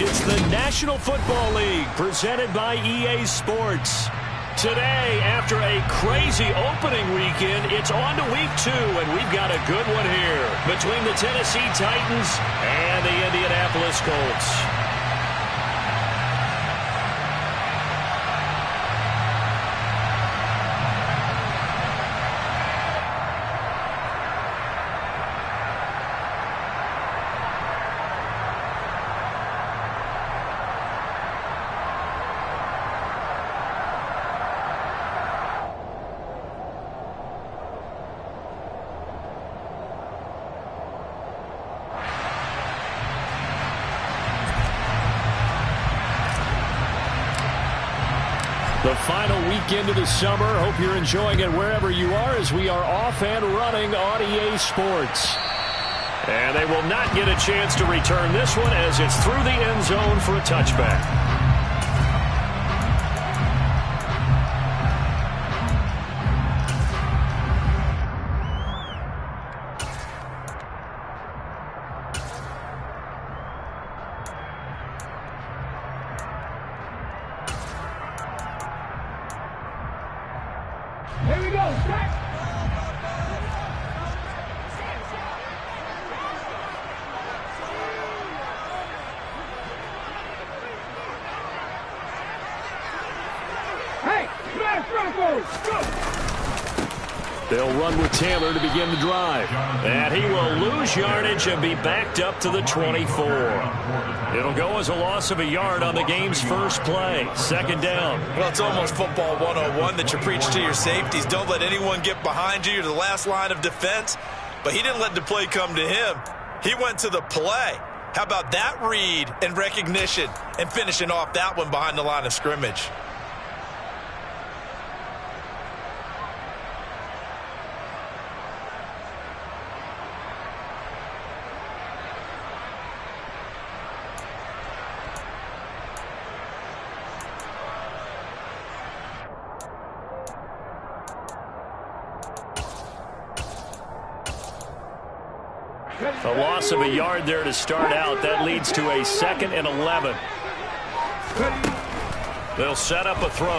It's the National Football League presented by EA Sports. Today, after a crazy opening weekend, it's on to week 2, and we've got a good one here between the Tennessee Titans and the Indianapolis Colts. The final weekend of the summer. Hope you're enjoying it wherever you are as we are off and running on EA Sports. And they will not get a chance to return this one as it's through the end zone for a touchback. Here we go, set! Hey, smash Broncos, go! They'll run with Taylor to begin the drive. And he will lose yardage and be backed up to the 24. It'll go as a loss of a yard on the game's first play. Second down. Well, it's almost football 101 that you preach to your safeties. Don't let anyone get behind you. You're the last line of defense. But he didn't let the play come to him. He went to the play. How about that read and recognition and finishing off that one behind the line of scrimmage? A loss of a yard there to start out. That leads to a 2nd and 11. They'll set up a throw.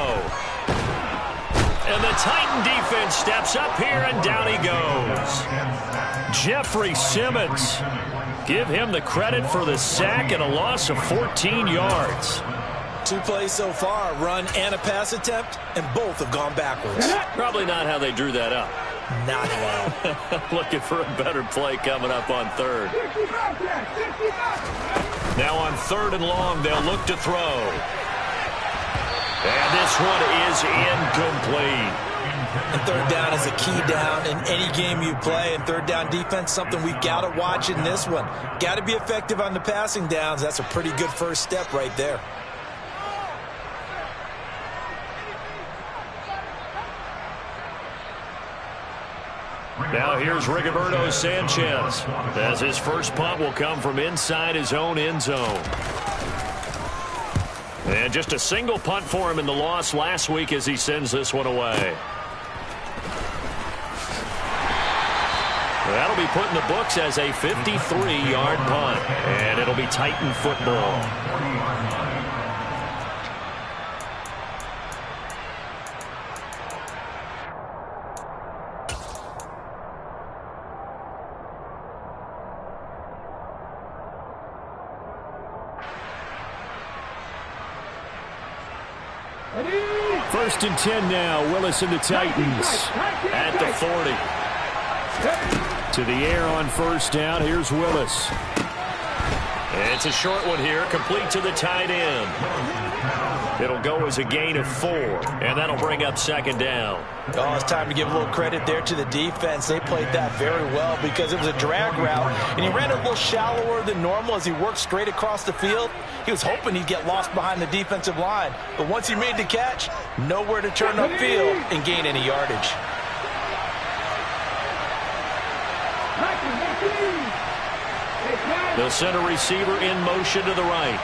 And the Titan defense steps up here, and down he goes. Jeffrey Simmons. Give him the credit for the sack and a loss of 14 yards. 2 plays so far, run and a pass attempt, and both have gone backwards. Probably not how they drew that up. Not at all. Looking for a better play coming up on third. Now on 3rd and long, they'll look to throw. And this one is incomplete. And 3rd down is a key down in any game you play. And 3rd down defense, something we've got to watch in this one. Got to be effective on the passing downs. That's a pretty good first step right there. Now here's Rigoberto Sanchez, as his first punt will come from inside his own end zone. And just a single punt for him in the loss last week as he sends this one away. That'll be put in the books as a 53-yard punt, and it'll be Titan football. First and 10 now. Willis and the Titans at the 40. To the air on first down. Here's Willis. It's a short one here, complete to the tight end. It'll go as a gain of 4, and that'll bring up 2nd down. Oh, it's time to give a little credit there to the defense. They played that very well because it was a drag route, and he ran a little shallower than normal as he worked straight across the field. He was hoping he'd get lost behind the defensive line, but once he made the catch, nowhere to turn upfield and gain any yardage. They'll send a receiver in motion to the right.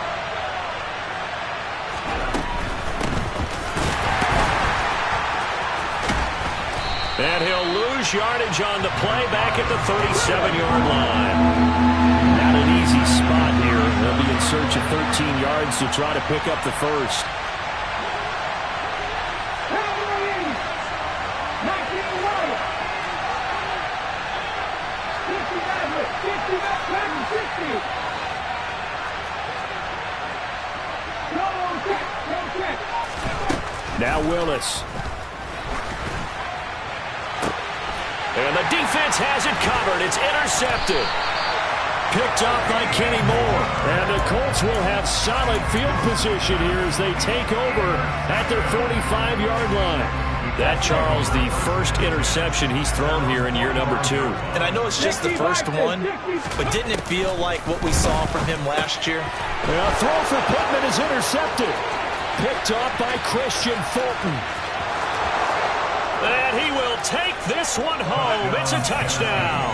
And he'll lose yardage on the play back at the 37-yard line. Not an easy spot here. They'll be in search of 13 yards to try to pick up the first. Now Willis. And the defense has it covered. It's intercepted. Picked up by Kenny Moore. And the Colts will have solid field position here as they take over at their 45-yard line. That, Charles, the first interception he's thrown here in year number 2. And I know it's just the first one, but didn't it feel like what we saw from him last year? A throw for Pittman is intercepted. Picked up by Christian Fulton. And he will take this one home. It's a touchdown.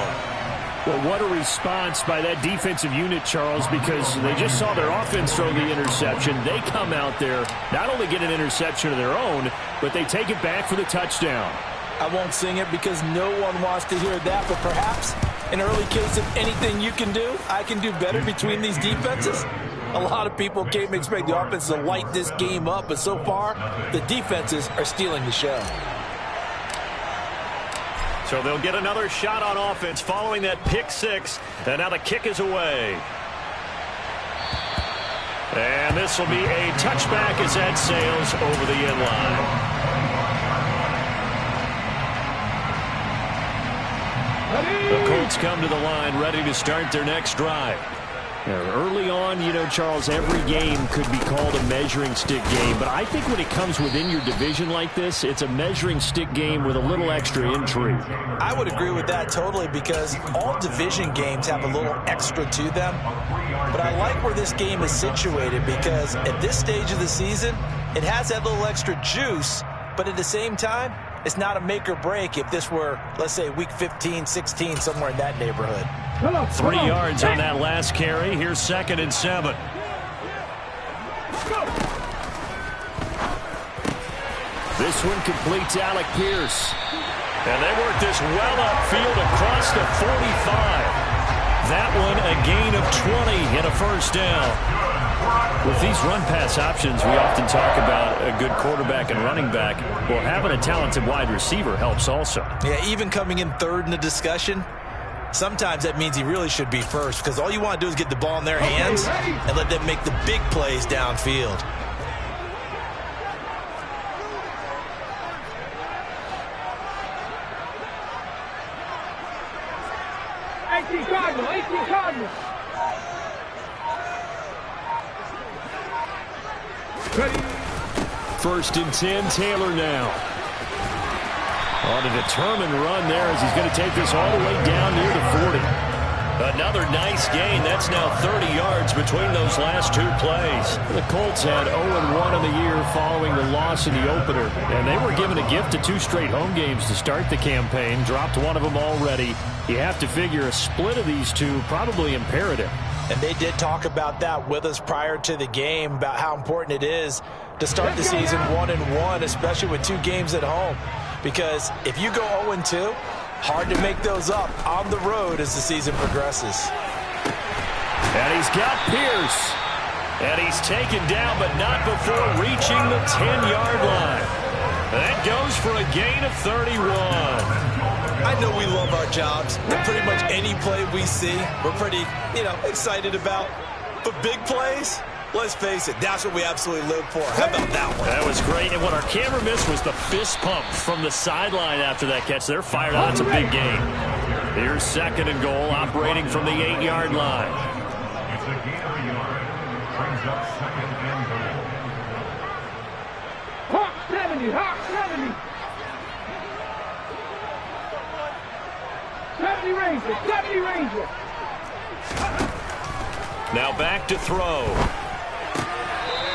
Well, what a response by that defensive unit, Charles, because they just saw their offense throw the interception. They come out there, not only get an interception of their own, but they take it back for the touchdown. I won't sing it because no one wants to hear that, but perhaps an early case of anything you can do, I can do better between these defenses. A lot of people came to expect the offense to light this game up, but so far, the defenses are stealing the show. So they'll get another shot on offense following that pick six, and now the kick is away. And this will be a touchback as that sails over the end line. The Colts come to the line ready to start their next drive. Early on, you know, Charles, every game could be called a measuring stick game. But I think when it comes within your division like this, it's a measuring stick game with a little extra intrigue. I would agree with that totally because all division games have a little extra to them. But I like where this game is situated because at this stage of the season, it has that little extra juice. But at the same time, it's not a make or break if this were, let's say, week 15, 16, somewhere in that neighborhood. 3 yards on that last carry. Here's 2nd and 7. This one completes Alec Pierce. And they work this well upfield across the 45. That one a gain of 20 and a first down. With these run-pass options, we often talk about a good quarterback and running back. Well, having a talented wide receiver helps also. Yeah, even coming in third in the discussion, sometimes that means he really should be first because all you want to do is get the ball in their hands and let them make the big plays downfield. Cardinal. 1st and 10, Taylor now. On a determined run there as he's going to take this all the way down near the 40. Another nice gain. That's now 30 yards between those last 2 plays. The Colts had 0-1 in the year following the loss in the opener. And they were given a gift of 2 straight home games to start the campaign. Dropped one of them already. You have to figure a split of these 2 probably imperative. And they did talk about that with us prior to the game, about how important it is to start the season 1-1, especially with 2 games at home. Because if you go 0-2, hard to make those up on the road as the season progresses. And he's got Pierce. And he's taken down, but not before reaching the 10-yard line. That goes for a gain of 31. I know we love our jobs, and pretty much any play we see, we're pretty, excited about. But big plays, let's face it, that's what we absolutely live for. How about that one? That was great, and what our camera missed was the fist pump from the sideline after that catch. They're fired out. It's a big gain. Here's 2nd and goal, operating from the 8-yard line. It's a gain of a yard. Brings up 2nd and goal. Hawk 70, Hawk 70. 70 Ranger. Now back to throw.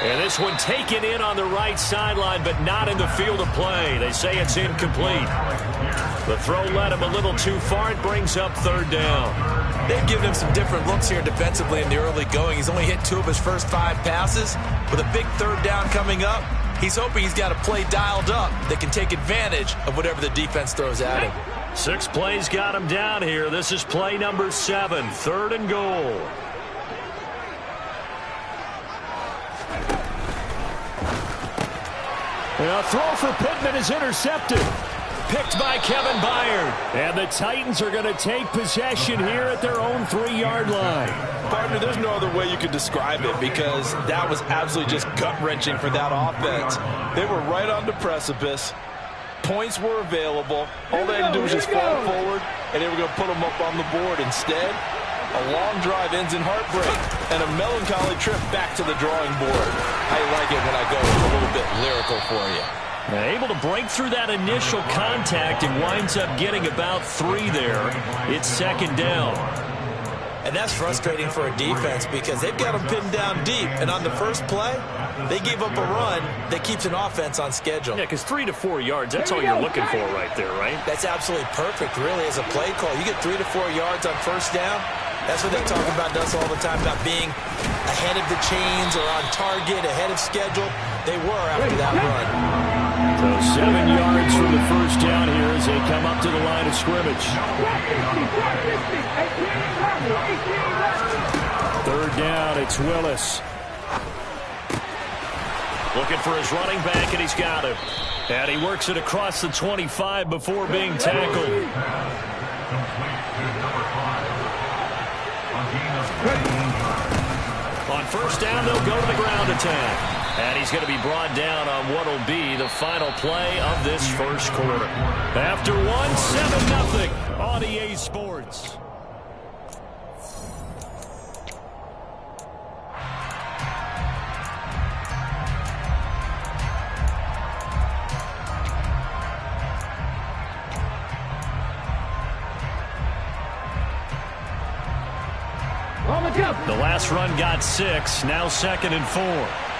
And this one taken in on the right sideline, but not in the field of play. They say it's incomplete. The throw led him a little too far. It brings up 3rd down. They've given him some different looks here defensively in the early going. He's only hit 2 of his first 5 passes. With a big 3rd down coming up, he's hoping he's got a play dialed up that can take advantage of whatever the defense throws at him. 6 plays got him down here. This is play number 7, 3rd and goal. A throw for Pittman is intercepted. Picked by Kevin Byard. And the Titans are going to take possession here at their own 3-yard line. Partner, there's no other way you could describe it because that was absolutely just gut-wrenching for that offense. They were right on the precipice. Points were available. All they had to do was just fall forward, and they were going to put them up on the board. Instead, a long drive ends in heartbreak and a melancholy trip back to the drawing board. I like it when I go a little bit lyrical for you. Able to break through that initial contact and winds up getting about 3 there. It's 2nd down. And that's frustrating for a defense because they've got them pinned down deep. And on the first play, they gave up a run that keeps an offense on schedule. Yeah, because 3 to 4 yards, that's all you're looking for right there, right? That's absolutely perfect, really, as a play call. You get 3 to 4 yards on first down. That's what they talk about us all the time, about being ahead of the chains or on target, ahead of schedule. They were after that run. So 7 yards from the first down here as they come up to the line of scrimmage. 3rd down, it's Willis. Looking for his running back, and he's got him. And he works it across the 25 before being tackled. On first down, they'll go to the ground attack. And he's going to be brought down on what will be the final play of this first quarter. After 7-0 on EA Sports. The last run got 6, now 2nd and 4.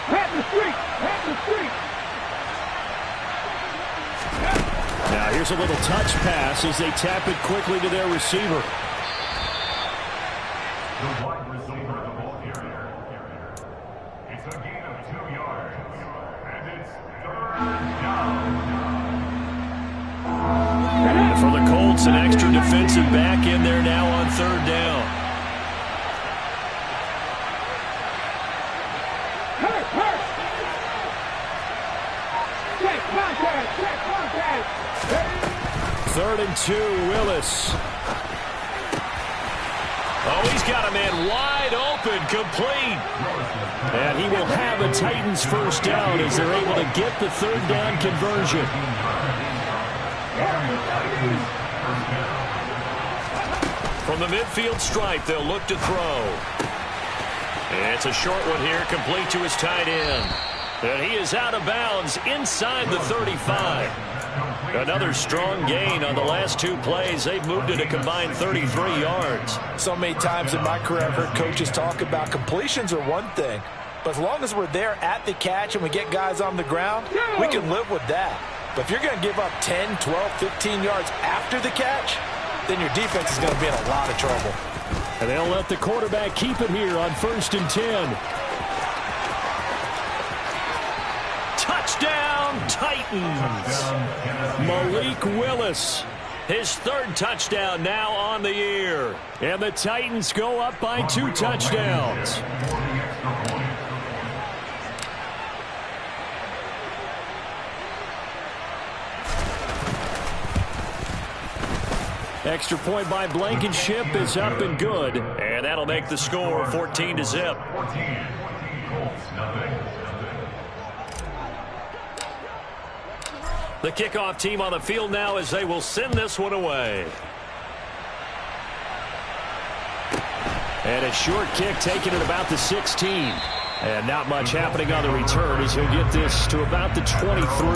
Pat the street! Pat the street! Now here's a little touch pass as they tap it quickly to their receiver. The wide receiver of the ball carrier. It's a gain of 2 yards. And it's 3rd down. For the Colts, an extra defensive back in there now on 3rd down. Third and 2, Willis. Oh, he's got a man wide open, complete. And he will have a Titans first down as they're able to get the 3rd down conversion. From the midfield stripe, they'll look to throw. And it's a short one here, complete to his tight end. And he is out of bounds inside the 35. Another strong gain on the last 2 plays. They've moved it a combined 33 yards. So many times in my career I've heard coaches talk about completions are one thing. But as long as we're there at the catch and we get guys on the ground, we can live with that. But if you're going to give up 10, 12, 15 yards after the catch, then your defense is going to be in a lot of trouble. And they'll let the quarterback keep it here on 1st and 10. Touchdown, Titans. Malik Willis, his 3rd touchdown now on the year. And the Titans go up by 2 touchdowns. Extra point by Blankenship is up and good. And that'll make the score 14-0. 14. Colts, nothing. The kickoff team on the field now as they will send this one away. And a short kick taken at about the 16. And not much happening on the return as he'll get this to about the 23.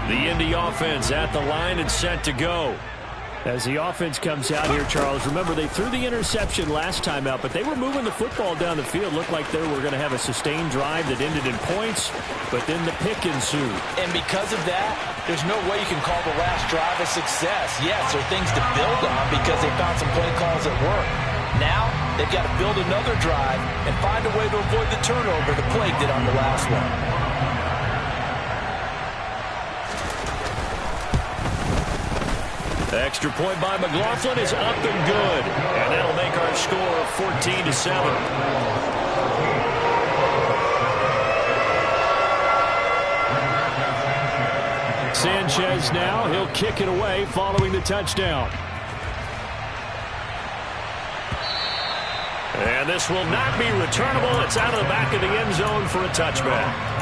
The Indy offense at the line and set to go. As the offense comes out here, Charles, remember they threw the interception last time out, but they were moving the football down the field. Looked like they were going to have a sustained drive that ended in points, but then the pick ensued. And because of that, there's no way you can call the last drive a success. Yes, there are things to build on because they found some play calls that work. Now, they've got to build another drive and find a way to avoid the turnover the plague did on the last one. Extra point by McLaughlin is up and good. And that'll make our score 14-7. Sanchez now. He'll kick it away following the touchdown. And this will not be returnable. It's out of the back of the end zone for a touchback.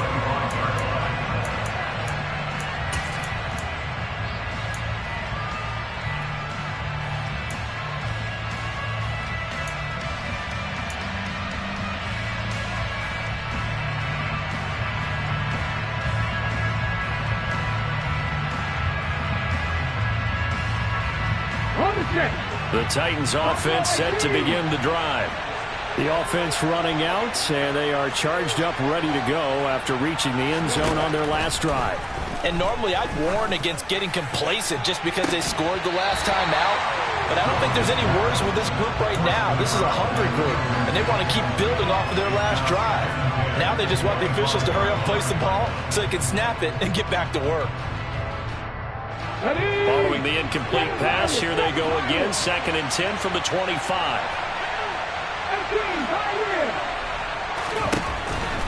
The Titans offense set to begin the drive. The offense running out, and they are charged up, ready to go after reaching the end zone on their last drive. And normally I'd warn against getting complacent just because they scored the last time out. But I don't think there's any worries with this group right now. This is a hungry group, and they want to keep building off of their last drive. Now they just want the officials to hurry up and place the ball so they can snap it and get back to work. Following the incomplete pass, here they go again. 2nd and 10 from the 25.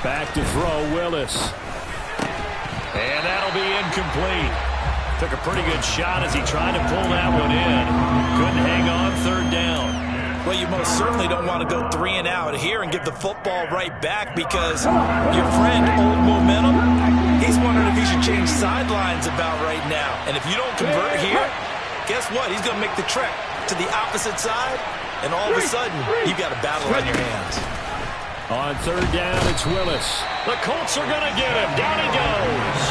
Back to throw, Willis. And that'll be incomplete. Took a pretty good shot as he tried to pull that one in. Couldn't hang on 3rd down. Well, you most certainly don't want to go 3 and out here and give the football right back because your friend, Old Momentum, he's wondering if he should change sidelines about right now. And if you don't convert here, guess what? He's going to make the trek to the opposite side, and all of a sudden, you've got a battle on your hands. On 3rd down, it's Willis. The Colts are going to get him. Down he goes.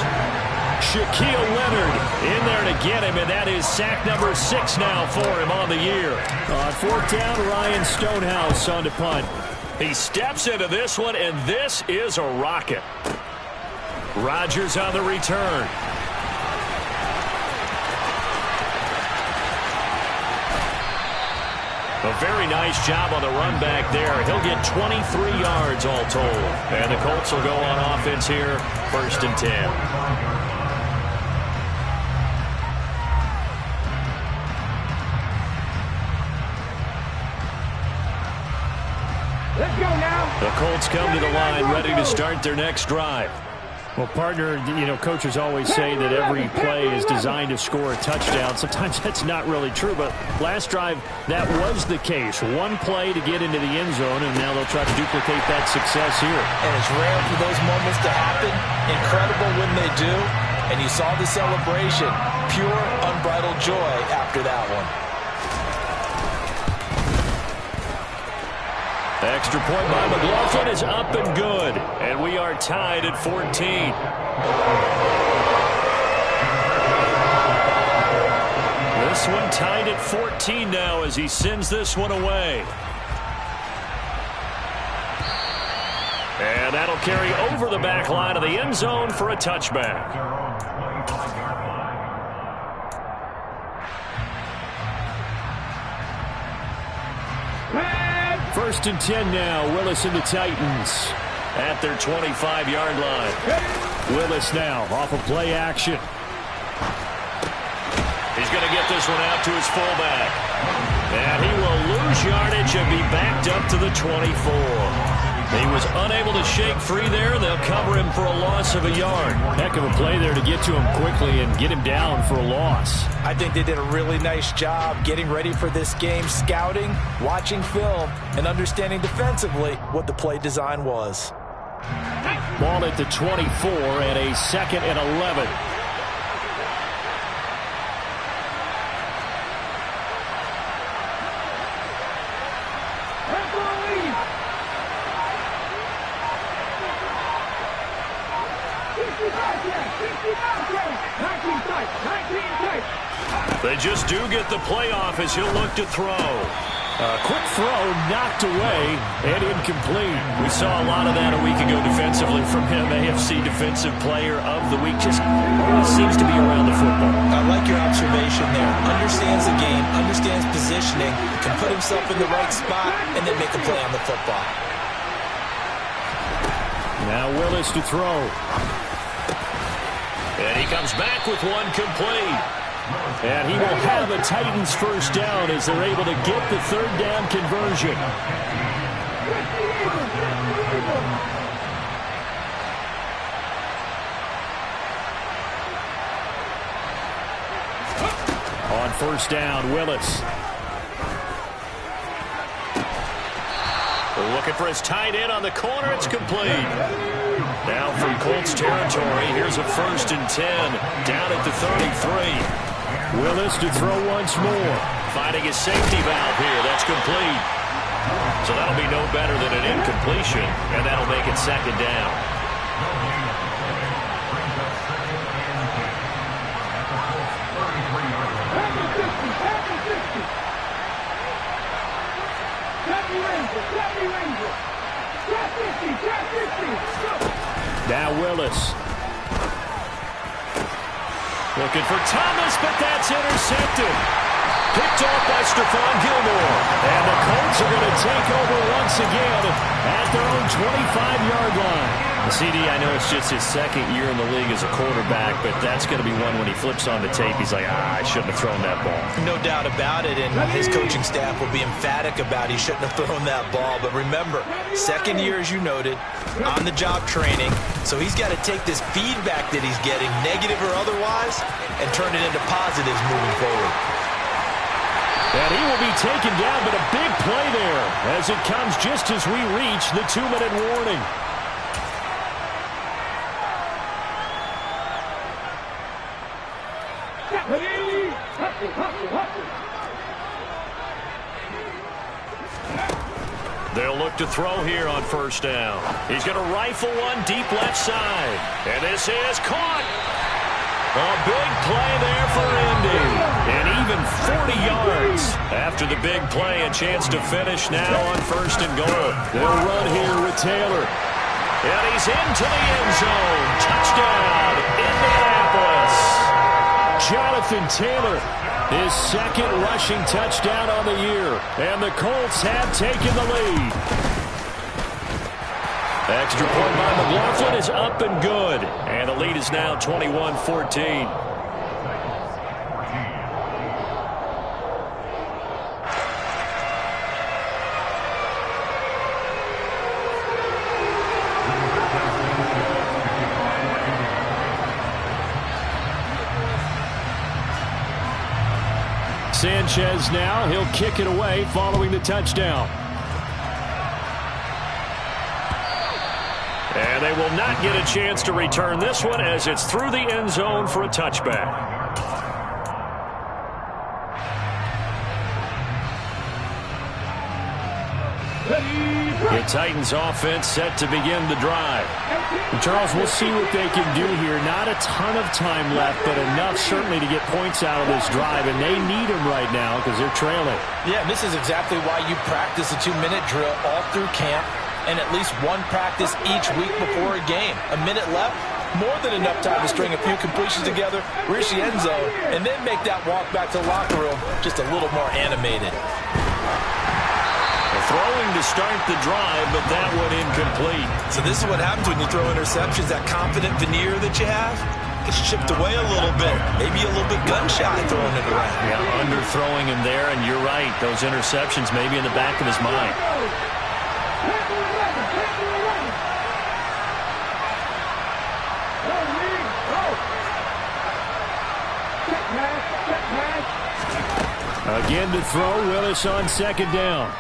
Shaquille Leonard in there to get him, and that is sack number 6 now for him on the year. On 4th down, Ryan Stonehouse on to punt. He steps into this one, and this is a rocket. Rodgers on the return. A very nice job on the run back there. He'll get 23 yards all told. And the Colts will go on offense here, 1st and 10. Let's go now. The Colts come to the line ready to start their next drive. Well, partner, coaches always say that every play is designed to score a touchdown. Sometimes that's not really true, but last drive, that was the case. One play to get into the end zone, and now they'll try to duplicate that success here. And it's rare for those moments to happen. Incredible when they do. And you saw the celebration. Pure, unbridled joy after that one. Extra point by McLaughlin is up and good. And we are tied at 14. This one tied at 14 now as he sends this one away. And that'll carry over the back line of the end zone for a touchback. 1st and 10 now. Willis and the Titans at their 25-yard line. Willis now off of play action. He's going to get this one out to his fullback. And he will lose yardage and be backed up to the 24. He was unable to shake free there. They'll cover him for a loss of a yard. Heck of a play there to get to him quickly and get him down for a loss. I think they did a really nice job getting ready for this game, scouting, watching film, and understanding defensively what the play design was. Ball at the 24 and a 2nd and 11. They just do get the playoff as he'll look to throw. Quick throw knocked away and incomplete. We saw a lot of that a week ago defensively from him. AFC Defensive Player of the Week. Just seems to be around the football. I like your observation there. Understands the game, understands positioning, can put himself in the right spot, and then make a play on the football. Now Willis to throw. And he comes back with one complete. And he will have a Titans first down as they're able to get the third down conversion. On first down, Willis. Looking for his tight end on the corner. It's complete. Now from Colts territory, here's a 1st and 10. Down at the 33. Willis to throw once more. Finding his safety valve here. That's complete. So that'll be no better than an incompletion, and that'll make it 2nd down. Now Willis. Looking for Thomas, but that's intercepted. Picked off by Stephon Gilmore. And the Colts are going to take over once again at their own 25-yard line. CD, I know it's just his 2nd year in the league as a quarterback, but that's going to be one when he flips on the tape, he's like, I shouldn't have thrown that ball. No doubt about it, and his coaching staff will be emphatic about he shouldn't have thrown that ball. But remember, 2nd year, as you noted, on-the-job training, so he's got to take this feedback that he's getting, negative or otherwise, and turn it into positives moving forward. And he will be taken down, but a big play there as it comes just as we reach the 2-minute warning. They'll look to throw here on first down. He's going to rifle one deep left side. And this is caught. A big play there for Indy. And even 40 yards after the big play. A chance to finish now on 1st and goal. They'll run here with Taylor. And he's into the end zone. Touchdown, Indianapolis. Jonathan Taylor, his 2nd rushing touchdown on the year. And the Colts have taken the lead. Extra point by McLaughlin is up and good. And the lead is now 21-14. Sanchez now, he'll kick it away following the touchdown. And they will not get a chance to return this one as it's through the end zone for a touchback. The Titans offense set to begin the drive. And Charles, we'll see what they can do here. Not a ton of time left, but enough certainly to get points out of this drive, and they need them right now because they're trailing. Yeah, this is exactly why you practice a 2-minute drill all through camp and at least one practice each week before a game. A minute left, more than enough time to string a few completions together, reach the end zone, and then make that walk back to the locker room just a little more animated. Throwing to start the drive, but that one incomplete. So this is what happens when you throw interceptions. That confident veneer that you have gets chipped away a little bit. Maybe a little bit gun-shy throwing it around. Yeah, underthrowing him there, and you're right. Those interceptions may be in the back of his mind. Again to throw, Willis on 2nd down.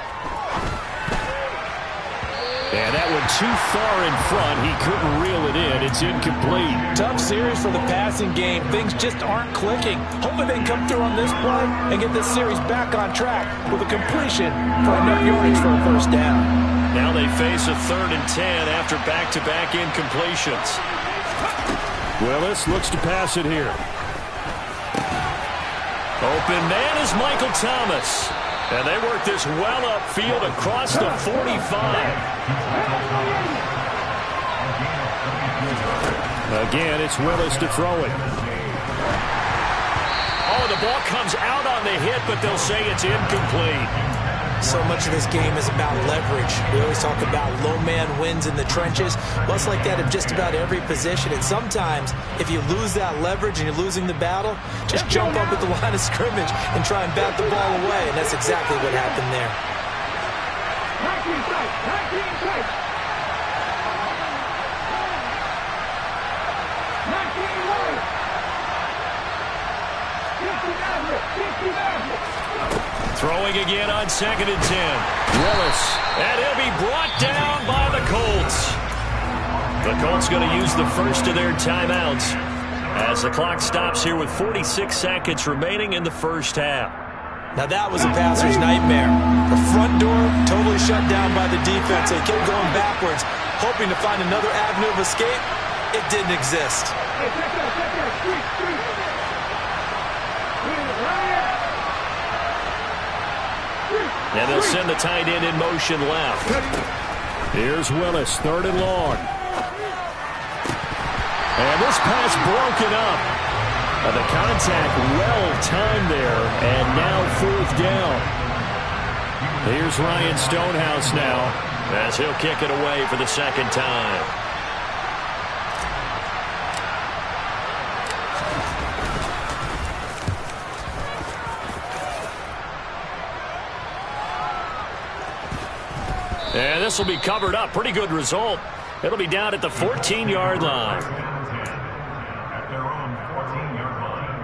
And that one too far in front. He couldn't reel it in. It's incomplete. Tough series for the passing game. Things just aren't clicking. Hoping they can come through on this play and get this series back on track with a completion for enough yardage for a 1st down. Now they face a 3rd and 10 after back-to-back incompletions. Willis looks to pass it here. Open man is Michael Thomas. And they work this well upfield across the 45. Again, it's Willis to throw it. Oh, the ball comes out on the hit, but they'll say it's incomplete. So much of this game is about leverage. We always talk about low man wins in the trenches. Well, it's like that in just about every position. And sometimes, if you lose that leverage and you're losing the battle, just jump up at the line of scrimmage and try and bat the ball away. And that's exactly what happened there. 19 strikes, 19 strikes. 19 wide. 50 average. Throwing again on 2nd and 10. Willis. And he'll be brought down by the Colts. The Colts going to use the first of their timeouts as the clock stops here with 46 seconds remaining in the first half. Now that was a passer's nightmare. The front door totally shut down by the defense. They kept going backwards, hoping to find another avenue of escape. It didn't exist. Hey, check that. Street. And they'll send the tight end in motion left. Here's Willis, 3rd and long. And this pass broken up. The contact well-timed there, and now 4th down. Here's Ryan Stonehouse now, as he'll kick it away for the 2nd time. And this will be covered up. Pretty good result. It'll be down at the 14-yard line. At their own 14-yard line.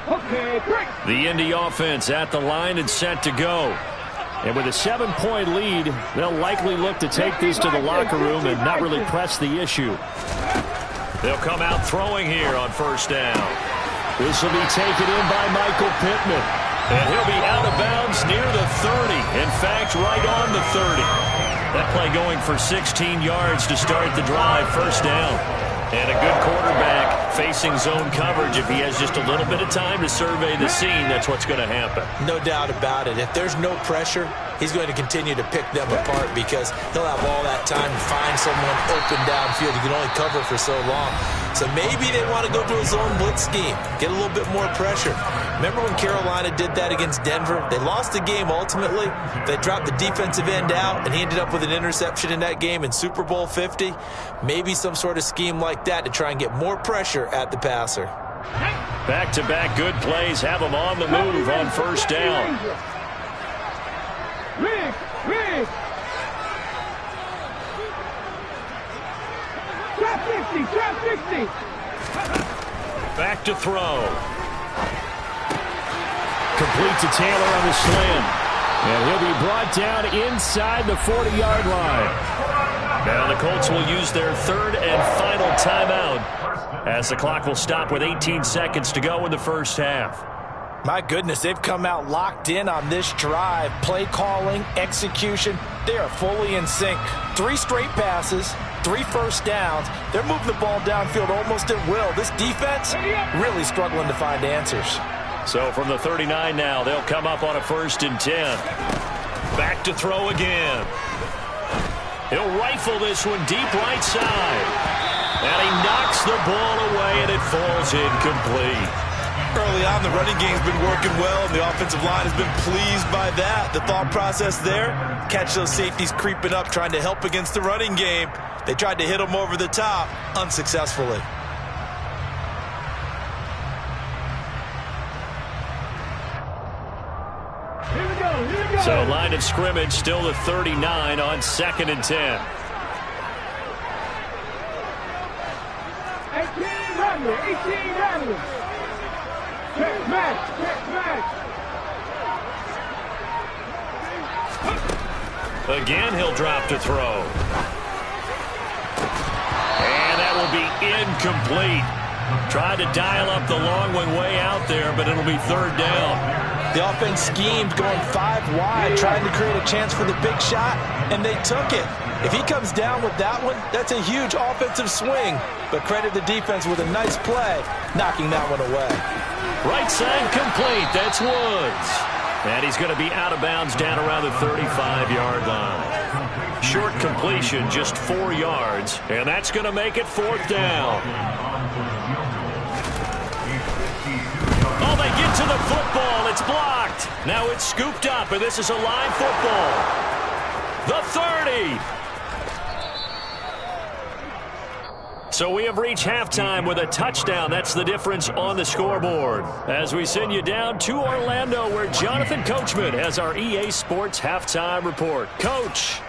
Okay, break. The Indy offense at the line and set to go. And with a 7-point lead, they'll likely look to take this to the locker room and not really press the issue. They'll come out throwing here on 1st down. This will be taken in by Michael Pittman. And he'll be out of bounds near the 30. In fact, right on the 30. That play going for 16 yards to start the drive. 1st down. And a good quarterback facing zone coverage. If he has just a little bit of time to survey the scene, that's what's going to happen. No doubt about it. If there's no pressure, he's going to continue to pick them apart because he'll have all that time to find someone open downfield. You can only cover for so long. So maybe they want to go to a zone blitz scheme, get a little bit more pressure. Remember when Carolina did that against Denver? They lost the game ultimately. They dropped the defensive end out, and he ended up with an interception in that game in Super Bowl 50. Maybe some sort of scheme like that to try and get more pressure at the passer. Back-to-back good plays have them on the move on 1st down. Rig. Trap 60. Back to throw. Complete to Taylor on the slam. And he'll be brought down inside the 40-yard line. Now the Colts will use their 3rd and final timeout as the clock will stop with 18 seconds to go in the 1st half. My goodness, they've come out locked in on this drive. Play calling, execution, they are fully in sync. 3 straight passes, 3 first downs. They're moving the ball downfield almost at will. This defense really struggling to find answers. So from the 39 now, they'll come up on a 1st and 10. Back to throw again. He'll rifle this one deep right side. And he knocks the ball away, and it falls incomplete. Early on, the running game's been working well, and the offensive line has been pleased by that. The thought process there, catch those safeties creeping up, trying to help against the running game. They tried to hit them over the top, unsuccessfully. Here we go. So line of scrimmage still the 39 on 2nd and 10. 18 Ramblers. Check match. Again, he'll drop to throw. And that will be incomplete. Tried to dial up the long one way out there, but it'll be 3rd down. The offense schemed going 5 wide, trying to create a chance for the big shot, and they took it. If he comes down with that one, that's a huge offensive swing. But credit the defense with a nice play, knocking that one away. Right side complete. That's Woods. And he's going to be out of bounds down around the 35-yard line. Short completion, just 4 yards, and that's going to make it 4th down. Oh, they get to the football. It's blocked. Now it's scooped up, and this is a live football. The 30. So we have reached halftime with a touchdown. That's the difference on the scoreboard. As we send you down to Orlando, where Jonathan Coachman has our EA Sports halftime report. Coach.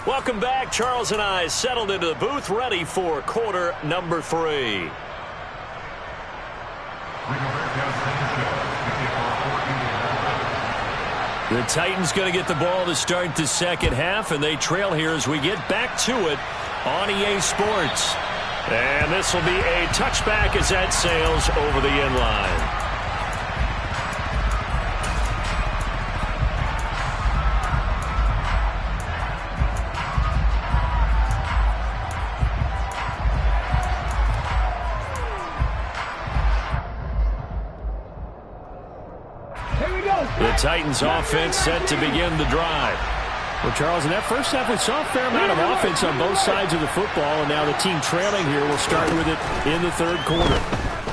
Welcome back. Charles and I settled into the booth, ready for quarter number 3. The Titans going to get the ball to start the second half, and they trail here as we get back to it on EA Sports. And this will be a touchback as that sails over the end line. The Titans offense set to begin the drive. Well, Charles, in that first half, we saw a fair amount of offense on both sides of the football, and now the team trailing here will start with it in the third quarter.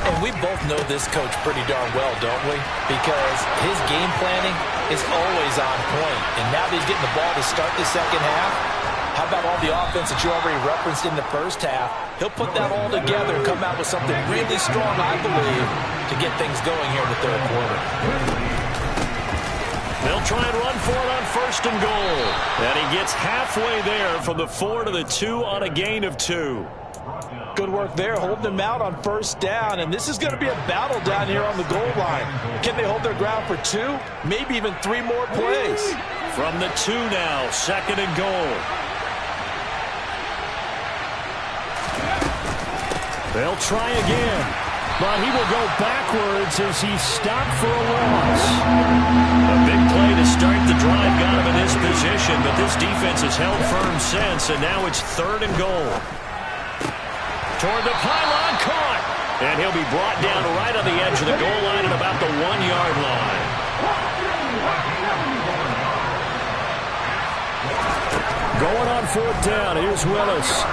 And we both know this coach pretty darn well, don't we? Because his game planning is always on point. And now that he's getting the ball to start the second half, how about all the offense that you already referenced in the first half? He'll put that all together and come out with something really strong, I believe, to get things going here in the third quarter. They'll try and run for it on 1st and goal. And he gets halfway there from the 4 to the 2 on a gain of 2. Good work there, holding them out on 1st down. And this is going to be a battle down here on the goal line. Can they hold their ground for 2? Maybe even 3 more plays. From the 2 now, 2nd and goal. They'll try again. But he will go backwards as he's stopped for a loss. A big play to start the drive got him in this position, but this defense has held firm since, and now it's 3rd and goal. Toward the pylon, caught. And he'll be brought down right on the edge of the goal line at about the 1-yard line. Going on 4th down, here's Willis.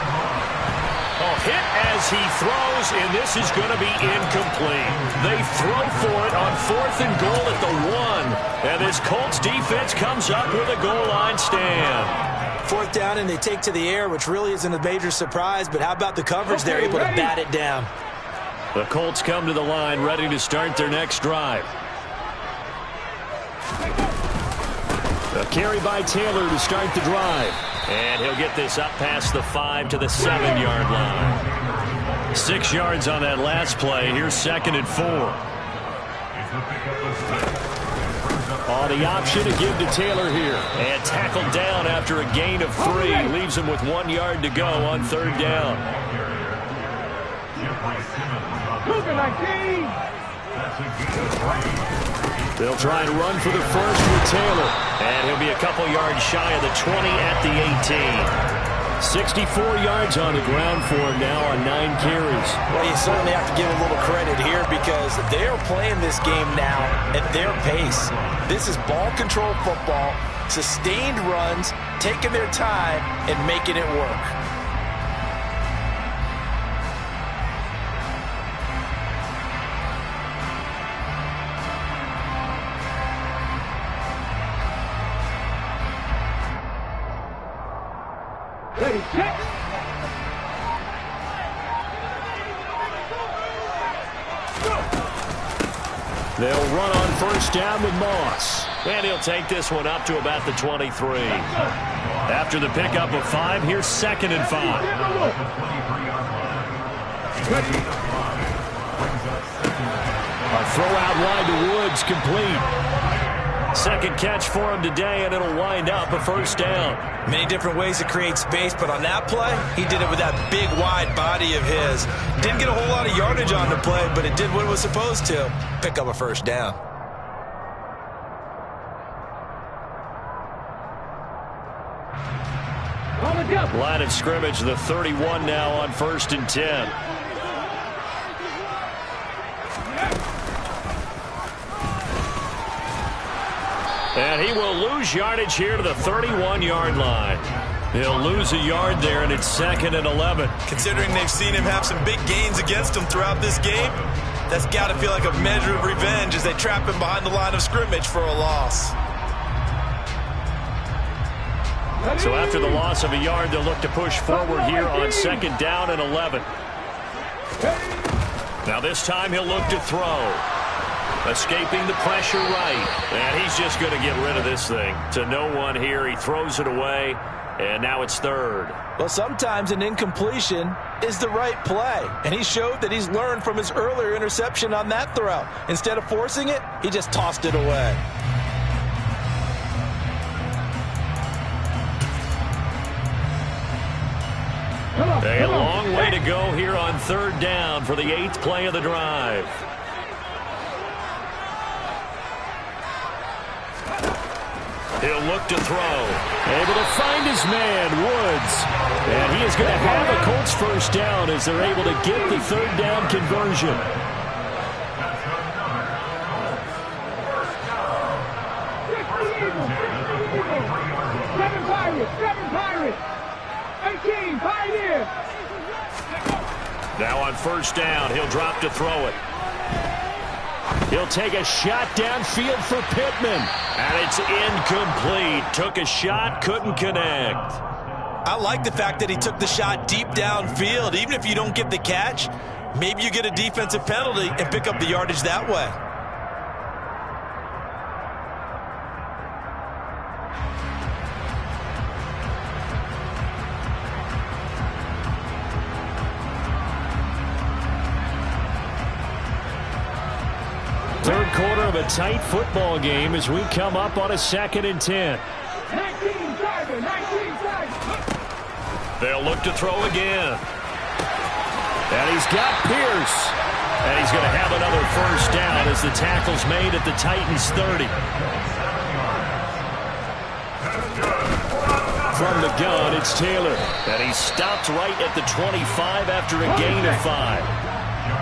Hit as he throws, and this is going to be incomplete. They throw for it on 4th and goal at the 1. And this Colts defense comes up with a goal line stand. 4th down, and they take to the air, which really isn't a major surprise. But how about the coverage? They're able to bat it down. The Colts come to the line, ready to start their next drive. A carry by Taylor to start the drive. And he'll get this up past the 5 to the 7-yard line. 6 yards on that last play. Here's 2nd and 4. On the option to give to Taylor here. And tackled down after a gain of 3. Leaves him with 1 yard to go on 3rd down. They'll try and run for the first with Taylor. And he'll be a couple yards shy of the 20 at the 18. 64 yards on the ground for him now on 9 carries. Well, you certainly have to give a little credit here because they are playing this game now at their pace. This is ball control football, sustained runs, taking their time, and making it work. Ready, set. They'll run on 1st down with Moss. And he'll take this one up to about the 23. After the pickup of 5, here's 2nd and 5. A throw out wide to Woods, complete. Second catch for him today, and it'll wind up a first down. Many different ways to create space, but on that play, he did it with that big, wide body of his. Didn't get a whole lot of yardage on the play, but it did what it was supposed to. Pick up a first down. Line of scrimmage, the 31 now on 1st and 10. And he will lose yardage here to the 31-yard line. He'll lose a yard there, and it's 2nd and 11. Considering they've seen him have some big gains against them throughout this game, that's got to feel like a measure of revenge as they trap him behind the line of scrimmage for a loss. So after the loss of a yard, they'll look to push forward here on 2nd down and 11. Now this time he'll look to throw. Escaping the pressure right. And he's just going to get rid of this thing. To no one here. He throws it away. And now it's 3rd. Well, sometimes an incompletion is the right play. And he showed that he's learned from his earlier interception on that throw. Instead of forcing it, he just tossed it away. A long way to go here on 3rd down for the 8th play of the drive. He'll look to throw. Able to find his man, Woods. And he is going to have a Colts first down as they're able to get the 3rd down conversion. Seven Pirates. 18, Pioneer. Now on 1st down, he'll drop to throw it. He'll take a shot downfield for Pittman. And it's incomplete. Took a shot, couldn't connect. I like the fact that he took the shot deep downfield. Even if you don't get the catch, maybe you get a defensive penalty and pick up the yardage that way. Third quarter of a tight football game as we come up on a 2nd and 10. 19 Tiger. They'll look to throw again. And he's got Pierce. And he's going to have another first down as the tackle's made at the Titans' 30. From the gun, it's Taylor. And he stopped right at the 25 after a gain of 5.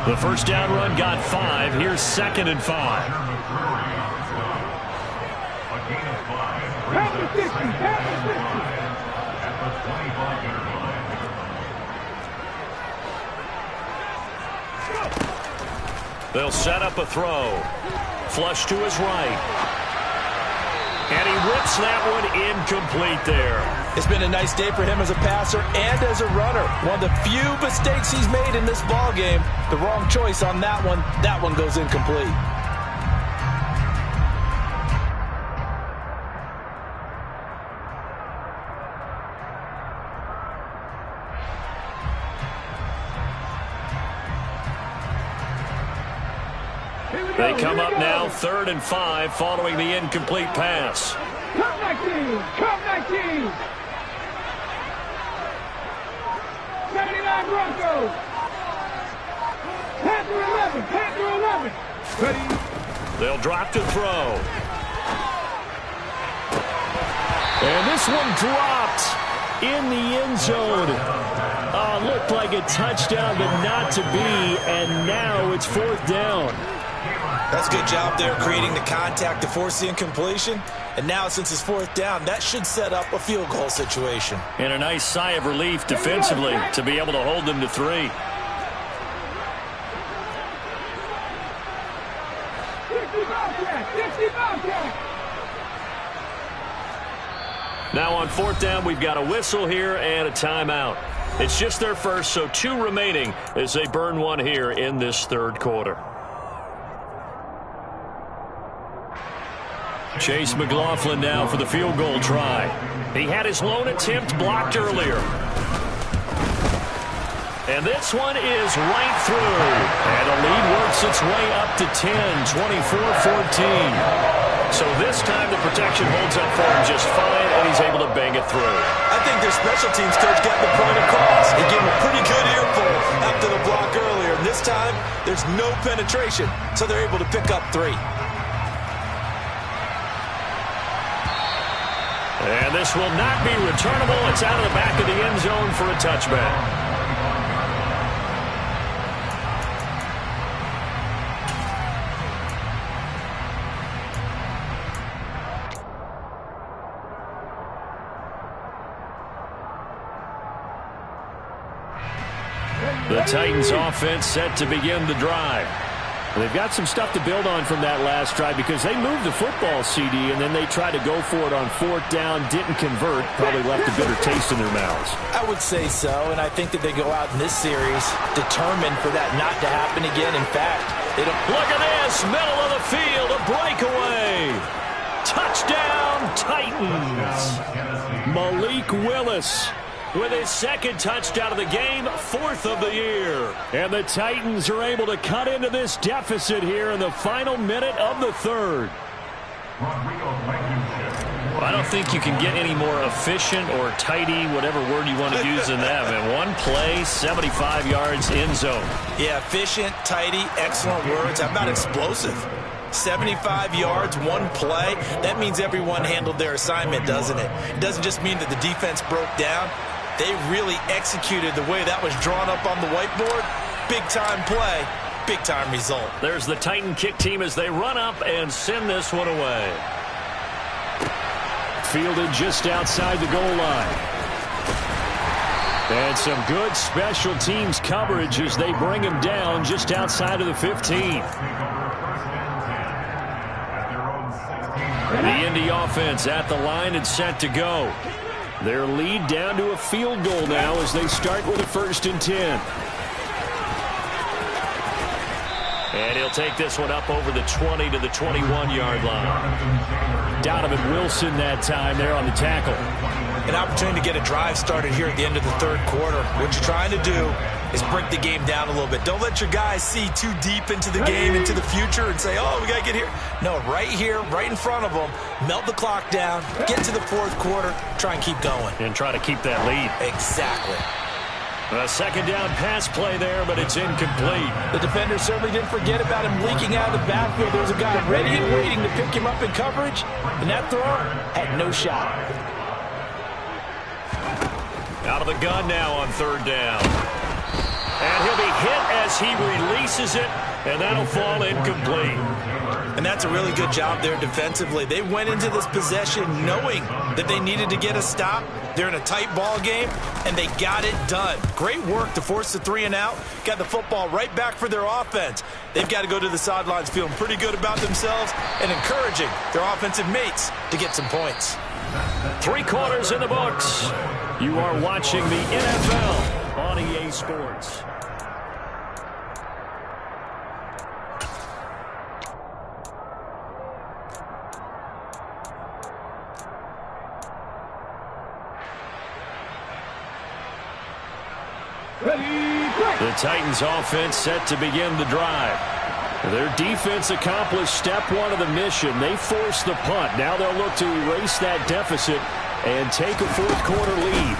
The first down run got 5. Here's 2nd and 5. They'll set up a throw. Flush to his right. And he rips that one incomplete there. It's been a nice day for him as a passer and as a runner. One of the few mistakes he's made in this ball game. The wrong choice on that one. That one goes incomplete. They come up now 3rd and 5 following the incomplete pass. Come 19. 79 Broncos. Panther 11. Ready? They'll drop to throw. And this one dropped in the end zone. Looked like a touchdown, but not to be. And now it's 4th down. That's a good job there creating the contact to force the incompletion. And now since it's 4th down, that should set up a field goal situation. And a nice sigh of relief defensively to be able to hold them to 3. Now on 4th down, we've got a whistle here and a timeout. It's just their first, so 2 remaining as they burn one here in this 3rd quarter. Chase McLaughlin now for the field goal try. He had his lone attempt blocked earlier. And this one is right through. And the lead works its way up to 10, 24-14. So this time the protection holds up for him just fine, and he's able to bang it through. I think their special teams coach got the point across. He gave him a pretty good earful after the block earlier. And this time, there's no penetration, so they're able to pick up 3. And this will not be returnable. It's out of the back of the end zone for a touchback. The Titans offense set to begin the drive. They've got some stuff to build on from that last drive because they moved the football, CD, and then they tried to go for it on 4th down, didn't convert, probably left a bitter taste in their mouths. I would say so, and I think that they go out in this series determined for that not to happen again. In fact, they don't... Look at this, middle of the field, a breakaway. Touchdown, Titans. Malik Willis with his 2nd touchdown of the game, 4th of the year. And the Titans are able to cut into this deficit here in the final minute of the 3rd. I don't think you can get any more efficient or tidy, whatever word you want to use in that. Man, one play, 75 yards, end zone. Yeah, efficient, tidy, excellent words. How about explosive? 75 yards, one play. That means everyone handled their assignment, doesn't it? It doesn't just mean that the defense broke down. They really executed the way that was drawn up on the whiteboard. Big-time play, big-time result. There's the Titan kick team as they run up and send this one away. Fielded just outside the goal line. And some good special teams coverage as they bring him down just outside of the 15. The Indy offense at the line and set to go. Their lead down to a field goal now as they start with a 1st and 10. And he'll take this one up over the 20 to the 21-yard line. Donovan Wilson that time there on the tackle. An opportunity to get a drive started here at the end of the 3rd quarter. What you're trying to do is break the game down a little bit. Don't let your guys see too deep into the game, into the future, and say, oh, we got to get here. No, right here, right in front of them, melt the clock down, get to the 4th quarter, try and keep going. And try to keep that lead. Exactly. A 2nd down pass play there, but it's incomplete. The defender certainly didn't forget about him leaking out of the backfield. There was a guy ready and waiting to pick him up in coverage, and that throw had no shot. Out of the gun now on 3rd down. And he'll be hit as he releases it, and that'll fall incomplete. And that's a really good job there defensively. They went into this possession knowing that they needed to get a stop. They're in a tight ball game, and they got it done. Great work to force the 3 and out. Got the football right back for their offense. They've got to go to the sidelines feeling pretty good about themselves and encouraging their offensive mates to get some points. 3 quarters in the books. You are watching the NFL on EA Sports. The Titans offense set to begin the drive. Their defense accomplished step 1 of the mission. They forced the punt. Now they'll look to erase that deficit and take a 4th quarter lead.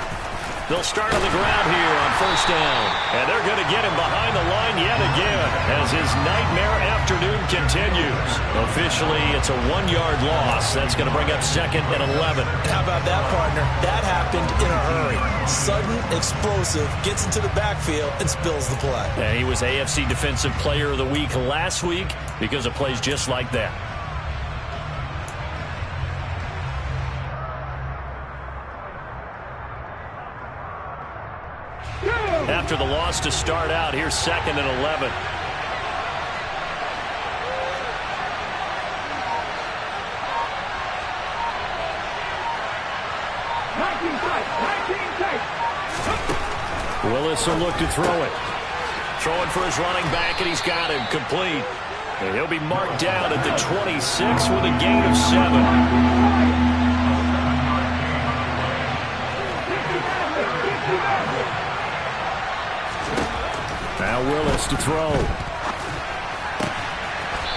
They'll start on the ground here on 1st down. And they're going to get him behind the line yet again as his nightmare afternoon continues. Officially, it's a 1-yard loss. That's going to bring up 2nd and 11. How about that, partner? That happened in a hurry. Sudden, explosive, gets into the backfield and spills the play. And he was AFC Defensive Player of the Week last week because of plays just like that. After the loss to start out, here's 2nd and 11. Willis will look to throw it. Throwing for his running back, and he's got him complete. And he'll be marked down at the 26 with a gain of 7. Now Willis to throw.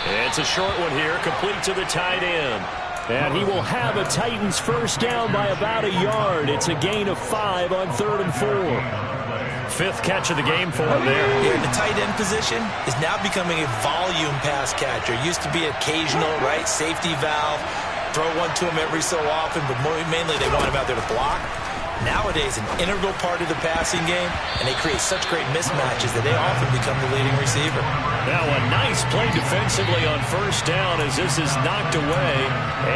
It's a short one here, complete to the tight end. And he will have a Titans first down by about a yard. It's a gain of 5 on 3rd and 4. Fifth catch of the game for him there. Here, the tight end position is now becoming a volume pass catcher. Used to be occasional, right, safety valve. Throw one to him every so often, but mainly they want him out there to block. Nowadays, an integral part of the passing game, and they create such great mismatches that they often become the leading receiver. Now a nice play defensively on first down as this is knocked away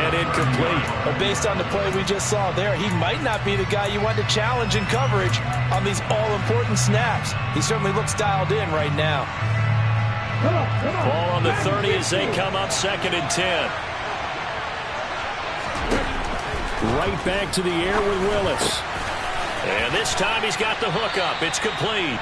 and incomplete. But based on the play we just saw there, he might not be the guy you want to challenge in coverage on these all-important snaps. He certainly looks dialed in right now. Ball on the 30 as they come up 2nd and 10. Right back to the air with Willis. And this time he's got the hook up. It's complete.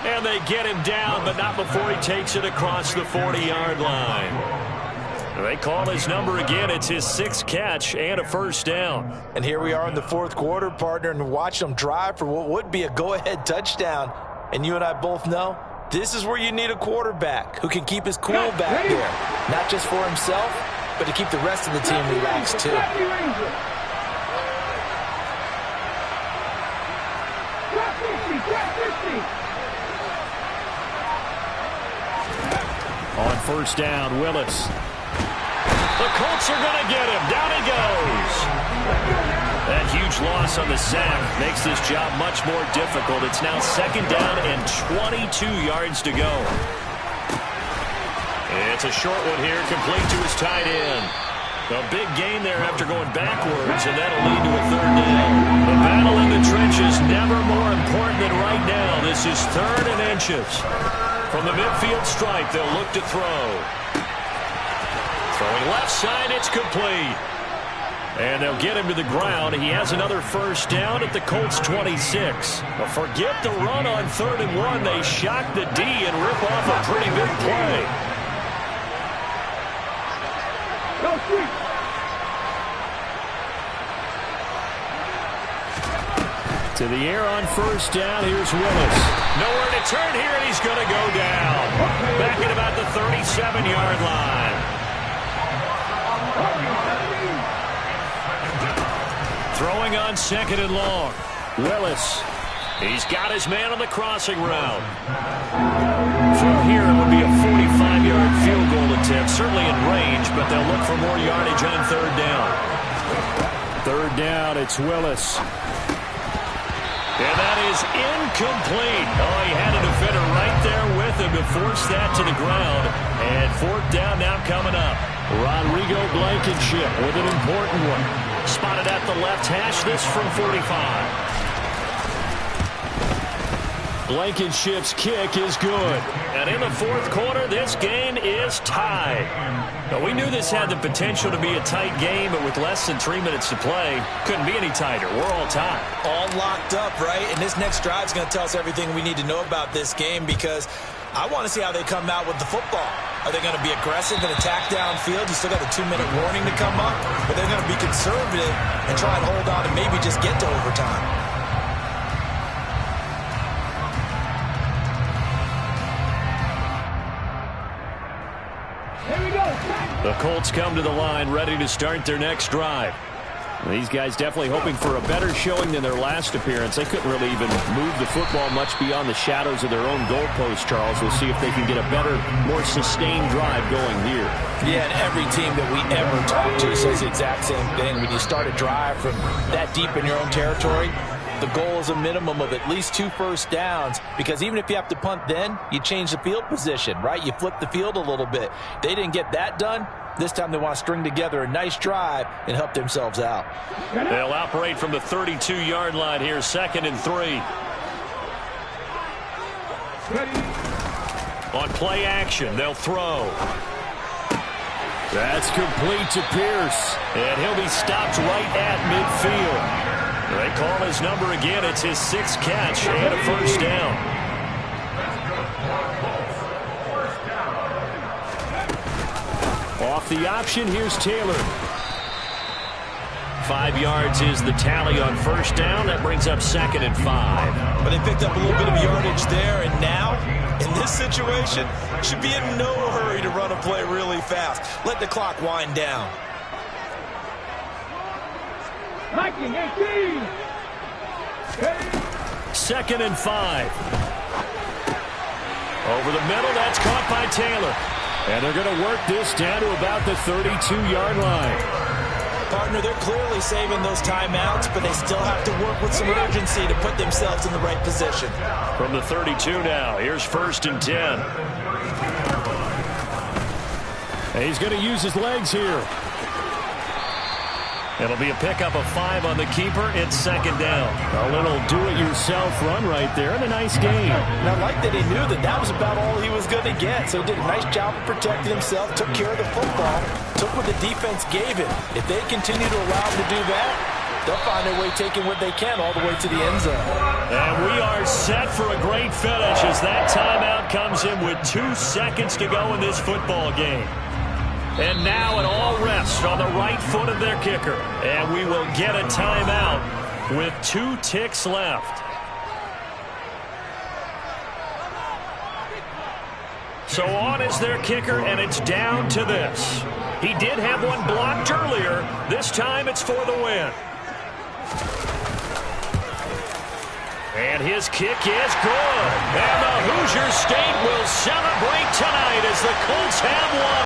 And they get him down, but not before he takes it across the 40-yard line. They call his number again. It's his 6th catch and a first down. And here we are in the 4th quarter, partner, and watch them drive for what would be a go-ahead touchdown. And you and I both know this is where you need a quarterback who can keep his cool back there. Not just for himself, but to keep the rest of the team relaxed, too. On first down, Willis. The Colts are going to get him. Down he goes. That huge loss on the sack makes this job much more difficult. It's now 2nd down and 22 yards to go. It's a short one here, complete to his tight end. A big gain there after going backwards, and that'll lead to a 3rd down. The battle in the trenches never more important than right now. This is 3rd and inches. From the midfield stripe, they'll look to throw. Throwing left side, it's complete. And they'll get him to the ground. He has another first down at the Colts 26. But forget the run on 3rd and 1. They shock the D and rip off a pretty big play. To the air on first down. Here's Willis. Nowhere to turn here, and he's going to go down. Back at about the 37-yard line. Throwing on 2nd and long. Willis. He's got his man on the crossing route. From here, it would be a 45-yard field goal attempt. Certainly in range, but they'll look for more yardage on 3rd down. 3rd down, it's Willis. And that is incomplete. Oh, he had a defender right there with him to force that to the ground. And 4th down now coming up. Rodrigo Blankenship with an important one. Spotted at the left hash, this from 45. Blankenship's kick is good. And in the 4th quarter, this game is tied. Now, we knew this had the potential to be a tight game, but with less than 3 minutes to play, couldn't be any tighter. We're all tied. All locked up, right? And this next drive is going to tell us everything we need to know about this game, because I want to see how they come out with the football. Are they going to be aggressive and attack downfield? You still got a 2-minute warning to come up. But they're going to be conservative and try and hold on and maybe just get to overtime. The Colts come to the line ready to start their next drive. These guys definitely hoping for a better showing than their last appearance. They couldn't really even move the football much beyond the shadows of their own goalpost, Charles. We'll see if they can get a better, more sustained drive going here. Yeah, and every team that we ever talk to says the exact same thing. When you start a drive from that deep in your own territory, the goal is a minimum of at least 2 first downs, because even if you have to punt then, you change the field position, right? You flip the field a little bit. They didn't get that done. This time they want to string together a nice drive and help themselves out. They'll operate from the 32-yard line here, 2nd and 3. On play action, they'll throw. That's complete to Pierce, and he'll be stopped right at midfield. They call his number again. It's his 6th catch and a first down. Off the option, here's Taylor. 5 yards is the tally on first down. That brings up 2nd and 5. But they picked up a little bit of yardage there, and now In this situation, should be in no hurry to run a play really fast. Let the clock wind down. 19-18. 2nd and 5. Over the middle, that's caught by Taylor. And they're going to work this down to about the 32-yard line. Partner, they're clearly saving those timeouts, but they still have to work with some urgency to put themselves in the right position. From the 32 now, here's 1st and 10. And he's going to use his legs here. It'll be a pickup of 5 on the keeper. It's 2nd down. A little do-it-yourself run right there and a nice gain. And I like that he knew that that was about all he was going to get. So he did a nice job of protecting himself, took care of the football, took what the defense gave him. If they continue to allow him to do that, they'll find their way taking what they can all the way to the end zone. And we are set for a great finish as that timeout comes in with 2 seconds to go in this football game. And now it all rests on the right foot of their kicker. And we will get a timeout with 2 ticks left. So on is their kicker, and it's down to this. He did have one blocked earlier. This time it's for the win. And his kick is good. And the Hoosier State will celebrate tonight as the Colts have won.